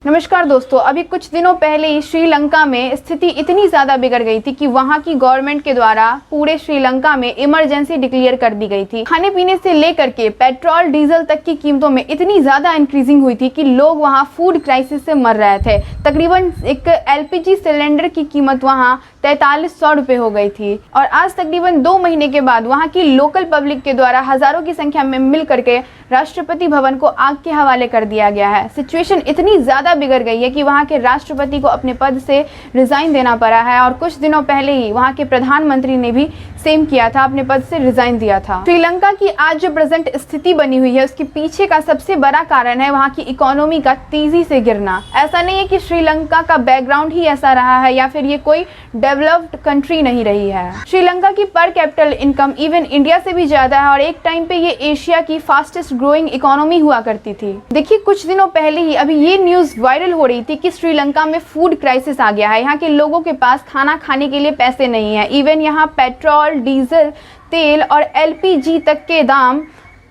नमस्कार दोस्तों, अभी कुछ दिनों पहले ही श्रीलंका में स्थिति इतनी ज़्यादा बिगड़ गई थी कि वहां की गवर्नमेंट के द्वारा पूरे श्रीलंका में इमरजेंसी डिक्लेयर कर दी गई थी। खाने पीने से लेकर के पेट्रोल डीजल तक की कीमतों में इतनी ज़्यादा इंक्रीजिंग हुई थी कि लोग वहां फूड क्राइसिस से मर रहे थे। तकरीबन एक एलपीजी सिलेंडर की कीमत वहां 4300 रुपये हो गई थी और आज तकरीबन 2 महीने के बाद वहां की लोकल पब्लिक के द्वारा हज़ारों की संख्या में मिल करके राष्ट्रपति भवन को आग के हवाले कर दिया गया है। सिचुएशन इतनी ज़्यादा बिगड़ गई है कि वहां के राष्ट्रपति को अपने पद से रिजाइन देना पड़ा है और कुछ दिनों पहले ही वहां के प्रधानमंत्री ने भी सेम किया था, अपने पद से रिजाइन दिया था। श्रीलंका की आज जो प्रेजेंट स्थिति बनी हुई है उसके पीछे का सबसे बड़ा कारण है वहां की इकोनॉमी का तेजी से गिरना। ऐसा नहीं है कि श्रीलंका का बैकग्राउंड ही ऐसा रहा है या फिर ये कोई डेवलप्ड कंट्री नहीं रही है। श्रीलंका की पर कैपिटल इनकम इवन इंडिया से भी ज्यादा है और एक टाइम पे ये एशिया की फास्टेस्ट ग्रोइंग इकोनॉमी हुआ करती थी। देखिए, कुछ दिनों पहले ही अभी ये न्यूज वायरल हो रही थी कि श्रीलंका में फूड क्राइसिस आ गया है। यहाँ के लोगों के पास खाना खाने के लिए पैसे नहीं है। इवन यहाँ पेट्रोल, डीजल, तेल और एलपीजी तक के दाम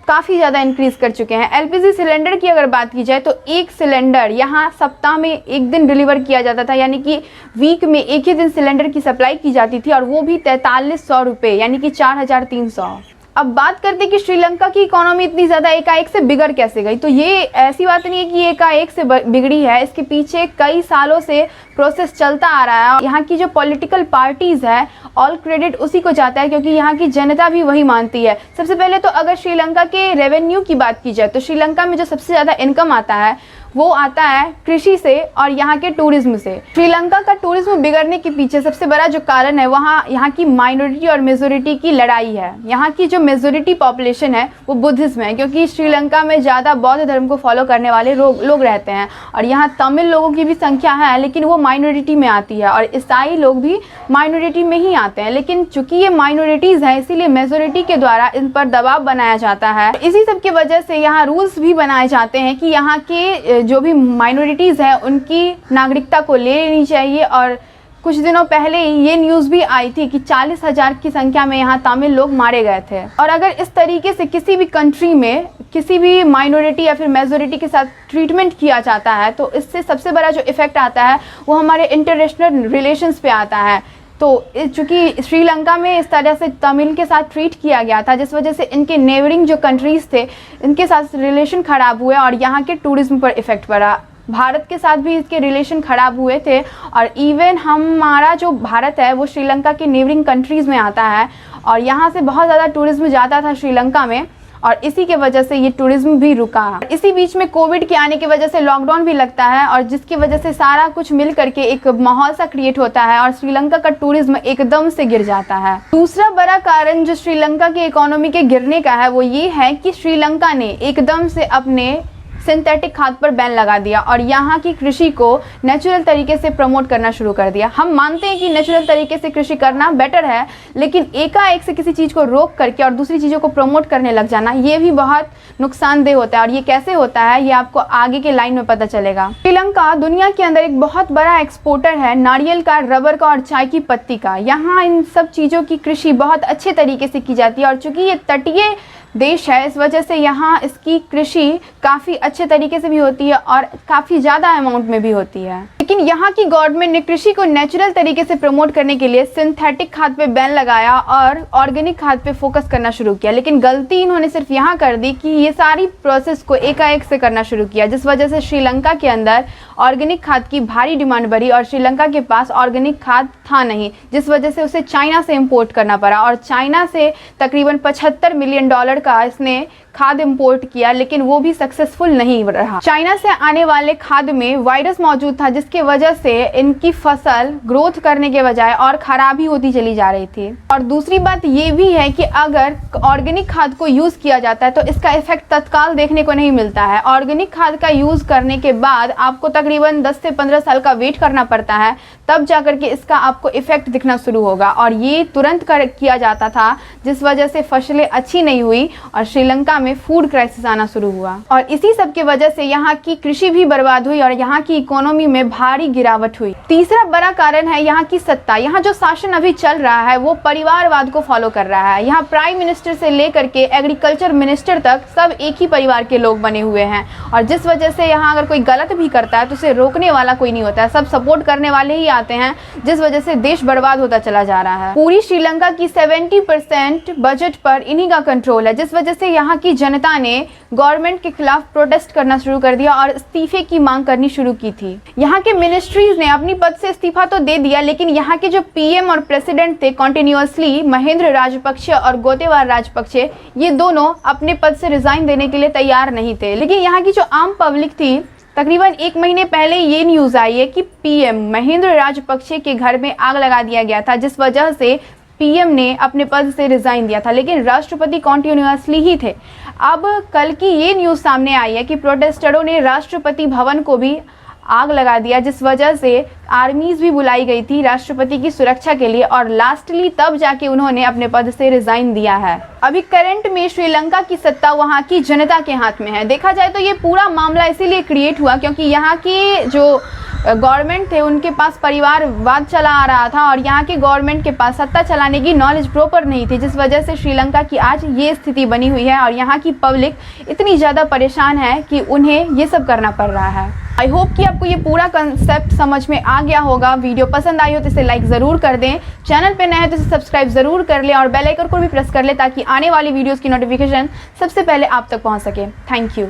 काफ़ी ज़्यादा इंक्रीज कर चुके हैं। एलपीजी सिलेंडर की अगर बात की जाए तो एक सिलेंडर यहाँ सप्ताह में एक दिन डिलीवर किया जाता था, यानी कि वीक में एक ही दिन सिलेंडर की सप्लाई की जाती थी और वो भी 4300 रुपये, यानी कि 4300। अब बात करते कि श्रीलंका की इकोनॉमी इतनी ज़्यादा एकाएक से बिगड़ कैसे गई, तो ये ऐसी बात नहीं है कि एकाएक से बिगड़ी है। इसके पीछे कई सालों से प्रोसेस चलता आ रहा है। यहाँ की जो पॉलिटिकल पार्टीज़ है, ऑल क्रेडिट उसी को जाता है क्योंकि यहाँ की जनता भी वही मानती है। सबसे पहले तो अगर श्रीलंका के रेवेन्यू की बात की जाए तो श्रीलंका में जो सबसे ज़्यादा इनकम आता है वो आता है कृषि से और यहाँ के टूरिज्म से। श्रीलंका का टूरिज्म बिगड़ने के पीछे सबसे बड़ा जो कारण है वहाँ यहाँ की माइनॉरिटी और मेजोरिटी की लड़ाई है। यहाँ की जो मेजोरिटी पॉपुलेशन है वो बुद्धिज्म है क्योंकि श्रीलंका में ज़्यादा बौद्ध धर्म को फॉलो करने वाले लोग रहते हैं और यहाँ तमिल लोगों की भी संख्या है लेकिन वो माइनॉरिटी में आती है और ईसाई लोग भी माइनॉरिटी में ही आते हैं। लेकिन चूंकि ये माइनॉरिटीज़ हैं इसीलिए मेजोरिटी के द्वारा इन पर दबाव बनाया जाता है। इसी सब की वजह से यहाँ रूल्स भी बनाए जाते हैं कि यहाँ के जो भी माइनॉरिटीज़ हैं उनकी नागरिकता को ले लेनी चाहिए। और कुछ दिनों पहले ही ये न्यूज़ भी आई थी कि 40,000 की संख्या में यहाँ तमिल लोग मारे गए थे। और अगर इस तरीके से किसी भी कंट्री में किसी भी माइनॉरिटी या फिर मेजोरिटी के साथ ट्रीटमेंट किया जाता है तो इससे सबसे बड़ा जो इफ़ेक्ट आता है वो हमारे इंटरनेशनल रिलेशंस पे आता है। तो चूँकि श्रीलंका में इस तरह से तमिल के साथ ट्रीट किया गया था जिस वजह से इनके नेबरिंग जो कंट्रीज़ थे इनके साथ रिलेशन ख़राब हुए और यहाँ के टूरिज्म पर इफ़ेक्ट पड़ा। भारत के साथ भी इसके रिलेशन ख़राब हुए थे और इवन हमारा जो भारत है वो श्रीलंका के नेबरिंग कंट्रीज़ में आता है और यहाँ से बहुत ज़्यादा टूरिज्म जाता था श्रीलंका में और इसी के वजह से ये टूरिज्म भी रुका। इसी बीच में कोविड के आने की वजह से लॉकडाउन भी लगता है और जिसकी वजह से सारा कुछ मिल करके एक माहौल सा क्रिएट होता है और श्रीलंका का टूरिज्म एकदम से गिर जाता है। दूसरा बड़ा कारण जो श्रीलंका की इकोनॉमी के गिरने का है वो ये है कि श्रीलंका ने एकदम से अपने सिंथेटिक खाद पर बैन लगा दिया और यहाँ की कृषि को नेचुरल तरीके से प्रमोट करना शुरू कर दिया। हम मानते हैं कि नेचुरल तरीके से कृषि करना बेटर है लेकिन एकाएक से किसी चीज़ को रोक करके और दूसरी चीज़ों को प्रमोट करने लग जाना ये भी बहुत नुकसानदेह होता है और ये कैसे होता है ये आपको आगे के लाइन में पता चलेगा। श्रीलंका दुनिया के अंदर एक बहुत बड़ा एक्सपोर्टर है नारियल का, रबर का और चाय की पत्ती का। यहाँ इन सब चीज़ों की कृषि बहुत अच्छे तरीके से की जाती है और चूँकि ये तटीय देश है इस वजह से यहाँ इसकी कृषि काफ़ी अच्छे तरीके से भी होती है और काफ़ी ज़्यादा अमाउंट में भी होती है। लेकिन यहाँ की गवर्नमेंट ने कृषि को नेचुरल तरीके से प्रमोट करने के लिए सिंथेटिक खाद पे बैन लगाया और ऑर्गेनिक खाद पे फोकस करना शुरू किया। लेकिन गलती इन्होंने सिर्फ यहाँ कर दी कि ये सारी प्रोसेस को एकाएक से करना शुरू किया जिस वजह से श्रीलंका के अंदर ऑर्गेनिक खाद की भारी डिमांड बढ़ी और श्रीलंका के पास ऑर्गेनिक खाद था नहीं जिस वजह से उसे चाइना से इम्पोर्ट करना पड़ा और चाइना से तकरीबन $75 मिलियन का इसने खाद इंपोर्ट किया लेकिन वो भी सक्सेसफुल नहीं रहा। चाइना से आने वाले खाद में वायरस मौजूद था जिसके वजह से इनकी फसल ग्रोथ करने के बजाय और खराब ही होती चली जा रही थी। और दूसरी बात ये भी है कि अगर ऑर्गेनिक खाद को यूज़ किया जाता है तो इसका इफेक्ट तत्काल देखने को नहीं मिलता है। ऑर्गेनिक खाद का यूज़ करने के बाद आपको तकरीबन 10 से 15 साल का वेट करना पड़ता है तब जाकर के इसका आपको इफेक्ट दिखना शुरू होगा और ये तुरंत किया जाता था जिस वजह से फसलें अच्छी नहीं हुई और श्रीलंका में फूड क्राइसिस आना शुरू हुआ और इसी सब की वजह से यहाँ की कृषि भी बर्बाद हुई और यहाँ की इकोनॉमी में भारी गिरावट हुई। तीसरा बड़ा कारण है यहाँ की सत्ता। यहाँ जो शासन अभी चल रहा है वो परिवारवाद को फॉलो कर रहा है। यहाँ प्राइम मिनिस्टर से लेकर के एग्रीकल्चर मिनिस्टर तक सब एक ही परिवार के लोग बने हुए हैं और जिस वजह से यहाँ अगर कोई गलत भी करता है तो उसे रोकने वाला कोई नहीं होता है, सब सपोर्ट करने वाले ही आते हैं, जिस वजह से देश बर्बाद होता चला जा रहा है। पूरी श्रीलंका की 70% बजट पर इन्हीं का कंट्रोल है, जिस वजह से यहाँ की जनता ने गवर्नमेंट के खिलाफ प्रोटेस्ट करना शुरू कर दिया और इस्तीफे की मांग करनी शुरू की थी। यहाँ के मिनिस्ट्रीज ने अपनी पद से इस्तीफा तो दे दिया, लेकिन यहाँ के जो पीएम और प्रेसिडेंट थे कॉन्टिन्यूअसली महेंद्र राजपक्षे और गोतेबाया राजपक्षे, ये दोनों अपने पद से रिजाइन देने के लिए तैयार नहीं थे। लेकिन यहाँ की जो आम पब्लिक थी, तकरीबन 1 महीने पहले ये न्यूज़ आई है कि पीएम महेंद्र राजपक्षे के घर में आग लगा दिया गया था, जिस वजह से पीएम ने अपने पद से रिजाइन दिया था, लेकिन राष्ट्रपति कॉन्टिन्यूअसली ही थे। अब कल की ये न्यूज़ सामने आई है कि प्रोटेस्टरों ने राष्ट्रपति भवन को भी आग लगा दिया, जिस वजह से आर्मीज भी बुलाई गई थी राष्ट्रपति की सुरक्षा के लिए और लास्टली तब जाके उन्होंने अपने पद से रिजाइन दिया है। अभी करंट में श्रीलंका की सत्ता वहां की जनता के हाथ में है। देखा जाए तो ये पूरा मामला इसीलिए क्रिएट हुआ क्योंकि यहाँ की जो गवर्नमेंट थे उनके पास परिवारवाद चला आ रहा था और यहाँ के गवर्नमेंट के पास सत्ता चलाने की नॉलेज प्रॉपर नहीं थी, जिस वजह से श्रीलंका की आज ये स्थिति बनी हुई है और यहाँ की पब्लिक इतनी ज़्यादा परेशान है कि उन्हें ये सब करना पड़ रहा है। आई होप कि आपको ये पूरा कंसेप्ट समझ में आ गया होगा। वीडियो पसंद आई हो तो इसे लाइक ज़रूर कर दें, चैनल पे नए हैं तो इसे सब्सक्राइब ज़रूर कर लें और बेल आइकन को भी प्रेस कर लें ताकि आने वाली वीडियोज़ की नोटिफिकेशन सबसे पहले आप तक पहुँच सके। Thank you.